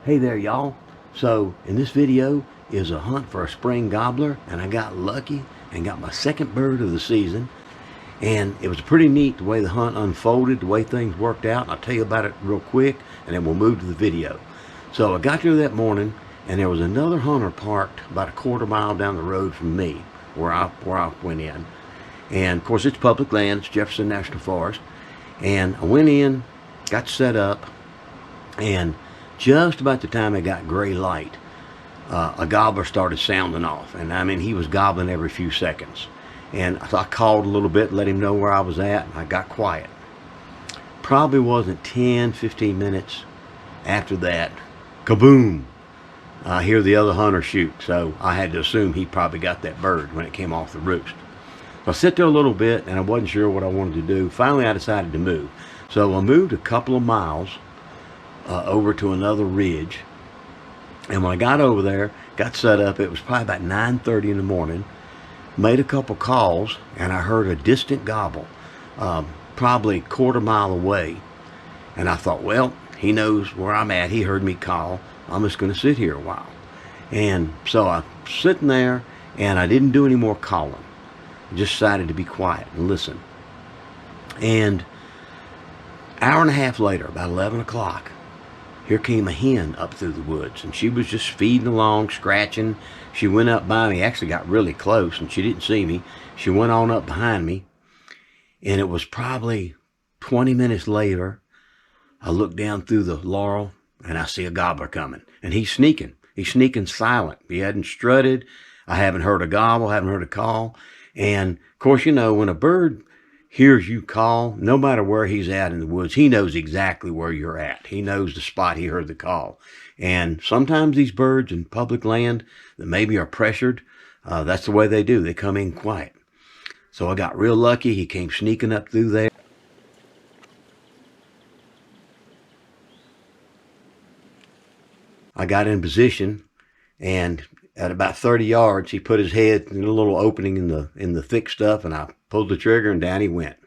Hey there, y'all. So in this video is a hunt for a spring gobbler, and I got lucky and got my second bird of the season. And it was pretty neat the way the hunt unfolded, the way things worked out. I'll tell you about it real quick and then we'll move to the video. So I got there that morning and there was another hunter parked about a quarter mile down the road from me where I went in. And of course it's public land, it's Jefferson National Forest. And I went in, got set up, and just about the time I got gray light, a gobbler started sounding off. And I mean, he was gobbling every few seconds. And I called a little bit, let him know where I was at, and I got quiet. Probably wasn't 10, 15 minutes after that, kaboom, I hear the other hunter shoot. So I had to assume he probably got that bird when it came off the roost. So I sat there a little bit and I wasn't sure what I wanted to do. Finally I decided to move. So I moved a couple of miles over to another ridge, and when I got over there, got set up, it was probably about 9:30 in the morning, made a couple calls, and I heard a distant gobble, probably a quarter mile away. And I thought, well, he knows where I'm at, he heard me call, I'm just going to sit here a while. And so I'm sitting there and I didn't do any more calling. I just decided to be quiet and listen. And hour and a half later, about 11 o'clock, here came a hen up through the woods, and she was just feeding along, scratching. She went up by me, actually got really close, and she didn't see me. She went on up behind me, and it was probably 20 minutes later, I looked down through the laurel, and I see a gobbler coming, and he's sneaking. He's sneaking silent. He hadn't strutted. I haven't heard a gobble, haven't heard a call. And, of course, you know, when a bird hears you call, no matter where he's at in the woods, he knows exactly where you're at. He knows the spot he heard the call. And sometimes these birds in public land that maybe are pressured, that's the way they do. They come in quiet. So I got real lucky. He came sneaking up through there. I got in position, and at about 30 yards, he put his head in a little opening in the thick stuff, and I pulled the trigger, and down he went.